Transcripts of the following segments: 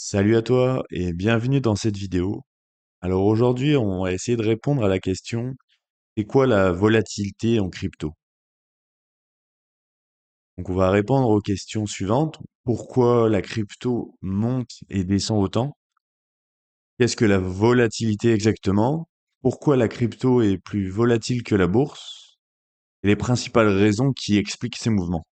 Salut à toi et bienvenue dans cette vidéo. Alors aujourd'hui, on va essayer de répondre à la question, c'est quoi la volatilité en crypto? Donc on va répondre aux questions suivantes. Pourquoi la crypto monte et descend autant? Qu'est-ce que la volatilité exactement? Pourquoi la crypto est plus volatile que la bourse? Et les principales raisons qui expliquent ces mouvements.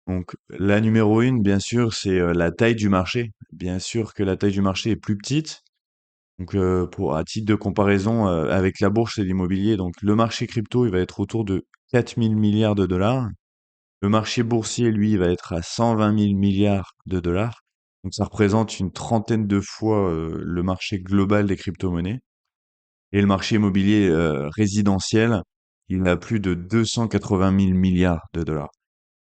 Donc la numéro une, bien sûr, c'est la taille du marché. Bien sûr que la taille du marché est plus petite. Donc, à titre de comparaison, avec la bourse et l'immobilier, donc le marché crypto, il va être autour de 4 000 milliards de dollars. Le marché boursier, lui, il va être à 120 000 milliards de dollars. Donc ça représente une trentaine de fois, le marché global des crypto-monnaies. Et le marché immobilier, résidentiel, il a plus de 280 000 milliards de dollars.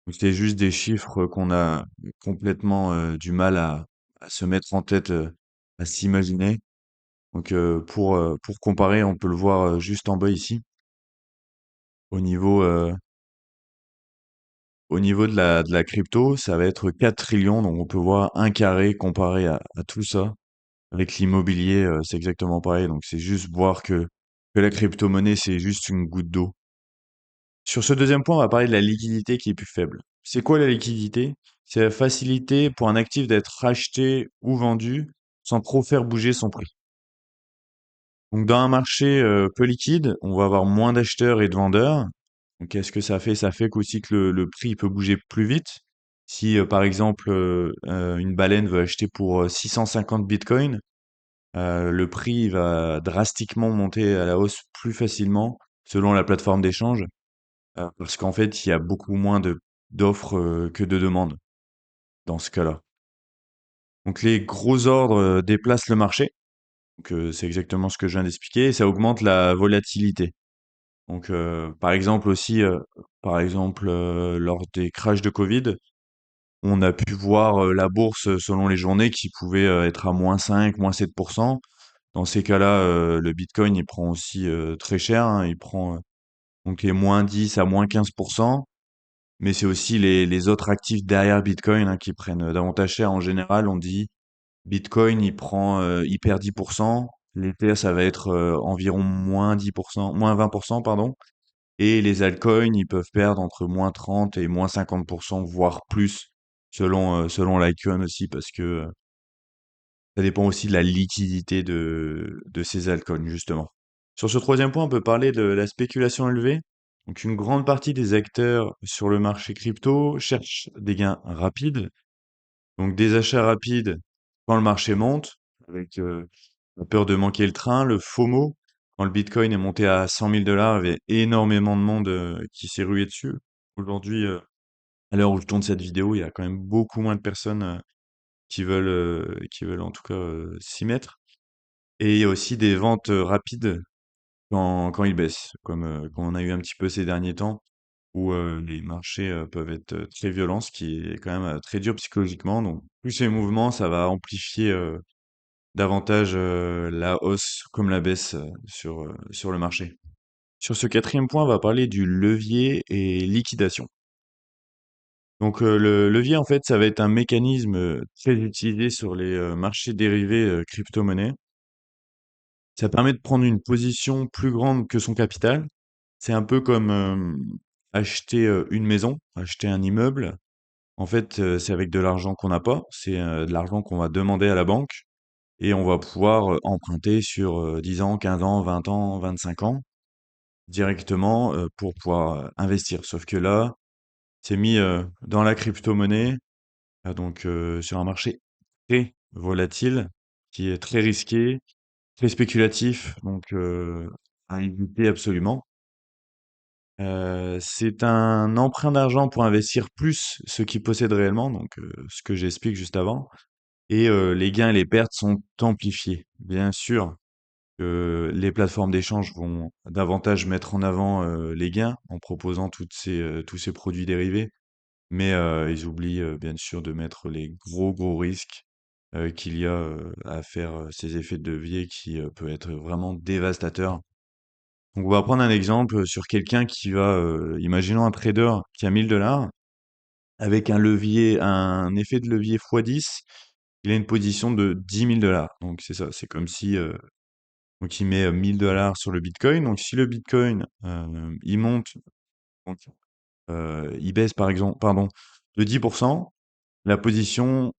Donc c'est juste des chiffres qu'on a complètement, du mal à se mettre en tête, à s'imaginer. Donc pour comparer, on peut le voir juste en bas ici, au niveau, euh, au niveau de la crypto, ça va être 4 trillions, donc on peut voir un carré comparé à tout ça. Avec l'immobilier, c'est exactement pareil, donc c'est juste voir que la crypto-monnaie, c'est juste une goutte d'eau. Sur ce deuxième point, on va parler de la liquidité qui est plus faible. C'est quoi la liquidité? C'est la facilité pour un actif d'être racheté ou vendu sans trop faire bouger son prix. Donc dans un marché peu liquide, on va avoir moins d'acheteurs et de vendeurs. Donc qu'est-ce que ça fait? Ça fait qu'aussi que le prix peut bouger plus vite. Si par exemple une baleine veut acheter pour 650 bitcoins, le prix va drastiquement monter à la hausse plus facilement selon la plateforme d'échange, parce qu'en fait il y a beaucoup moins de d'offres que de demandes dans ce cas-là. Donc les gros ordres déplacent le marché. Donc c'est exactement ce que je viens d'expliquer, et ça augmente la volatilité. Donc, par exemple aussi, lors des crashs de Covid, on a pu voir la bourse selon les journées qui pouvait être à -5, -7%. Dans ces cas-là, le Bitcoin, il prend aussi très cher, hein, il prend donc les -10 à -15%. Mais c'est aussi les autres actifs derrière Bitcoin, hein, qui prennent davantage cher. En général, on dit Bitcoin, il perd 10%. L'Ether, ça va être environ -10%, -20%, pardon. Et les altcoins, ils peuvent perdre entre -30 et -50%, voire plus, selon l'icon aussi, parce que ça dépend aussi de la liquidité de ces altcoins, justement. Sur ce troisième point, on peut parler de la spéculation élevée. Donc, une grande partie des acteurs sur le marché crypto cherchent des gains rapides, donc des achats rapides quand le marché monte, avec la peur de manquer le train, le FOMO. Quand le Bitcoin est monté à 100 000 dollars, il y avait énormément de monde qui s'est rué dessus. Aujourd'hui, à l'heure où je tourne cette vidéo, il y a quand même beaucoup moins de personnes qui veulent en tout cas s'y mettre. Et il y a aussi des ventes rapides quand ils baissent, comme on a eu un petit peu ces derniers temps, où les marchés peuvent être très violents, ce qui est quand même très dur psychologiquement. Donc, plus ces mouvements, ça va amplifier davantage la hausse comme la baisse sur le marché. Sur ce quatrième point, on va parler du levier et liquidation. Donc le levier, en fait, ça va être un mécanisme très utilisé sur les marchés dérivés crypto-monnaies. Ça permet de prendre une position plus grande que son capital. C'est un peu comme acheter une maison, acheter un immeuble. En fait, c'est avec de l'argent qu'on n'a pas, c'est de l'argent qu'on va demander à la banque et on va pouvoir emprunter sur 10 ans, 15 ans, 20 ans, 25 ans directement pour pouvoir investir. Sauf que là, c'est mis dans la crypto-monnaie, donc sur un marché très volatile, qui est très risqué, très spéculatif, donc à éviter absolument. C'est un emprunt d'argent pour investir plus ce qu'ils possèdent réellement, donc ce que j'explique juste avant, et les gains et les pertes sont amplifiés. Bien sûr que les plateformes d'échange vont davantage mettre en avant les gains en proposant tous ces produits dérivés, mais ils oublient bien sûr de mettre les gros risques qu'il y a à faire ces effets de levier qui peut être vraiment dévastateur. Donc on va prendre un exemple sur quelqu'un qui va, imaginons un trader qui a 1000 dollars, avec un effet de levier x10, il a une position de 10 000 $. Donc c'est ça, c'est comme si donc il met 1 000 $ sur le Bitcoin. Donc si le Bitcoin il monte, donc, il baisse par exemple, pardon, de 10%, la position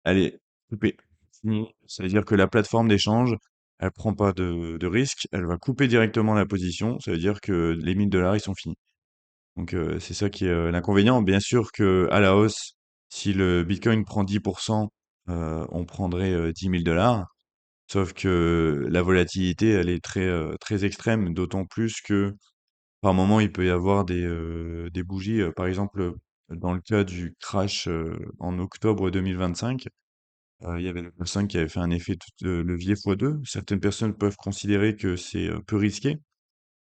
elle est coupée. Fini. Ça veut dire que la plateforme d'échange, elle prend pas de risque, elle va couper directement la position. Ça veut dire que les 1 000 $ ils sont finis. Donc c'est ça qui est l'inconvénient. Bien sûr que à la hausse, si le Bitcoin prend 10%, on prendrait 10 000 $. Sauf que la volatilité, elle est très extrême, d'autant plus que par moment, il peut y avoir des bougies. Par exemple, dans le cas du crash en octobre 2025, il y avait la personne qui avait fait un effet de levier x2. Certaines personnes peuvent considérer que c'est peu risqué,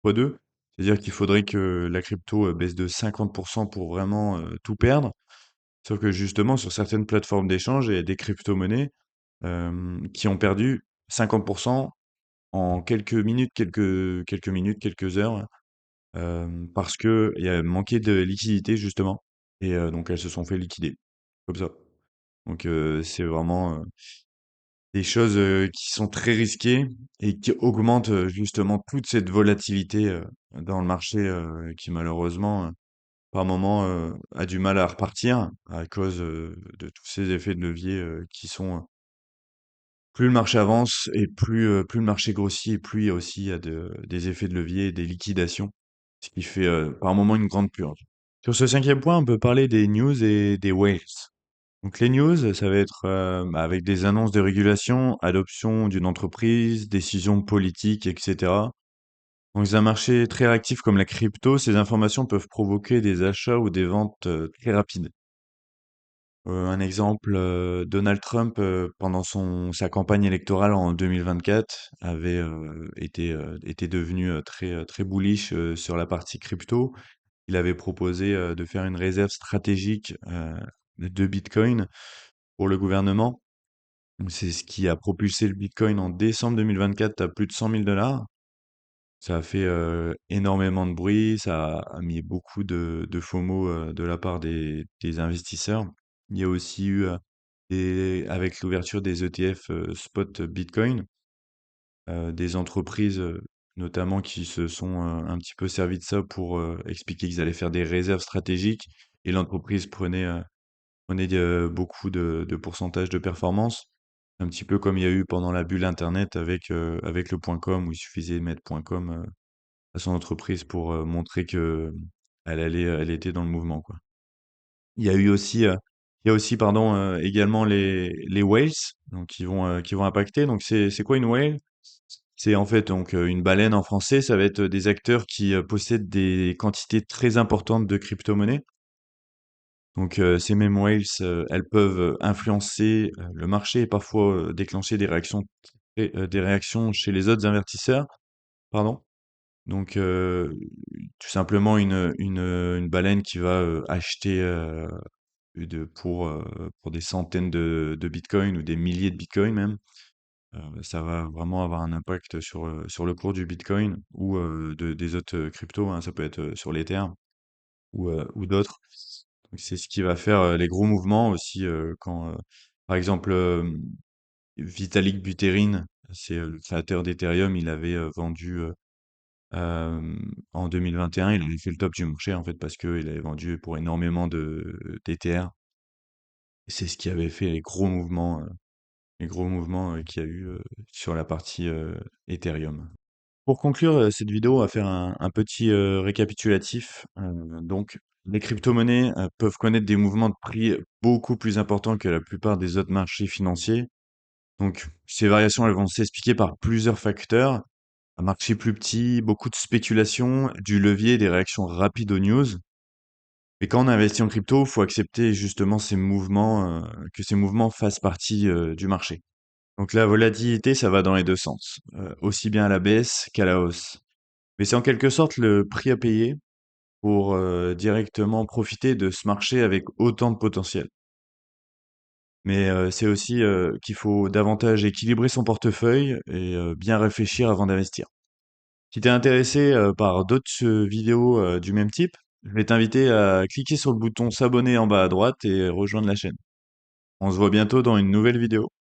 x2. C'est-à-dire qu'il faudrait que la crypto baisse de 50% pour vraiment tout perdre. Sauf que justement, sur certaines plateformes d'échange, il y a des crypto-monnaies qui ont perdu 50% en quelques minutes, quelques heures, parce que il y a manqué de liquidité justement, et donc elles se sont fait liquider comme ça. Donc c'est vraiment des choses qui sont très risquées et qui augmentent justement toute cette volatilité dans le marché qui malheureusement par moment a du mal à repartir à cause de tous ces effets de levier qui sont plus le marché avance et plus le marché grossit et plus il y a des effets de levier et des liquidations, ce qui fait par moment une grande purge. Sur ce cinquième point, on peut parler des news et des whales. Donc les news, ça va être avec des annonces de régulation, adoption d'une entreprise, décisions politiques, etc. Donc dans un marché très réactif comme la crypto, ces informations peuvent provoquer des achats ou des ventes très rapides. Un exemple, Donald Trump, pendant sa campagne électorale en 2024, avait était devenu très bullish sur la partie crypto. Il avait proposé de faire une réserve stratégique de Bitcoin pour le gouvernement. Donc, c'est ce qui a propulsé le Bitcoin en décembre 2024 à plus de 100 000 $. Ça a fait énormément de bruit, ça a mis beaucoup de FOMO de la part des investisseurs. Il y a aussi eu, avec l'ouverture des ETF spot Bitcoin, des entreprises notamment qui se sont un petit peu servi de ça pour expliquer qu'ils allaient faire des réserves stratégiques, et l'entreprise prenait beaucoup de pourcentage de performance, un petit peu comme il y a eu pendant la bulle Internet avec le .com, où il suffisait de mettre .com à son entreprise pour montrer que elle était dans le mouvement, quoi. Il y a eu aussi, il y a aussi, pardon, également les whales, donc qui vont impacter. Donc c'est quoi une whale? C'est en fait donc une baleine en français. Ça va être des acteurs qui possèdent des quantités très importantes de crypto-monnaies. Donc ces mêmes whales, elles peuvent influencer le marché et parfois déclencher des réactions chez les autres investisseurs. Pardon. Donc, tout simplement une baleine qui va acheter pour des centaines de bitcoins ou des milliers de bitcoins même, ça va vraiment avoir un impact sur le cours du bitcoin ou des autres cryptos, hein. Ça peut être sur l'Ether ou d'autres. Donc, c'est ce qui va faire les gros mouvements aussi quand, par exemple, Vitalik Buterin, c'est le créateur d'Ethereum, il avait vendu. En 2021, il avait fait le top du marché en fait parce qu'il avait vendu pour énormément de d'ETH. Et c'est ce qui avait fait les gros mouvements qu'il y a eu sur la partie Ethereum. Pour conclure cette vidéo, on va faire un petit récapitulatif. Donc, les crypto-monnaies peuvent connaître des mouvements de prix beaucoup plus importants que la plupart des autres marchés financiers. Donc, ces variations, elles vont s'expliquer par plusieurs facteurs. Un marché plus petit, beaucoup de spéculation, du levier, des réactions rapides aux news. Et quand on investit en crypto, il faut accepter justement ces mouvements, que ces mouvements fassent partie du marché. Donc la volatilité, ça va dans les deux sens, aussi bien à la baisse qu'à la hausse. Mais c'est en quelque sorte le prix à payer pour directement profiter de ce marché avec autant de potentiel. Mais c'est aussi qu'il faut davantage équilibrer son portefeuille et bien réfléchir avant d'investir. Si t'es intéressé par d'autres vidéos du même type, Je vais t'inviter à cliquer sur le bouton s'abonner en bas à droite et rejoindre la chaîne. On se voit bientôt dans une nouvelle vidéo.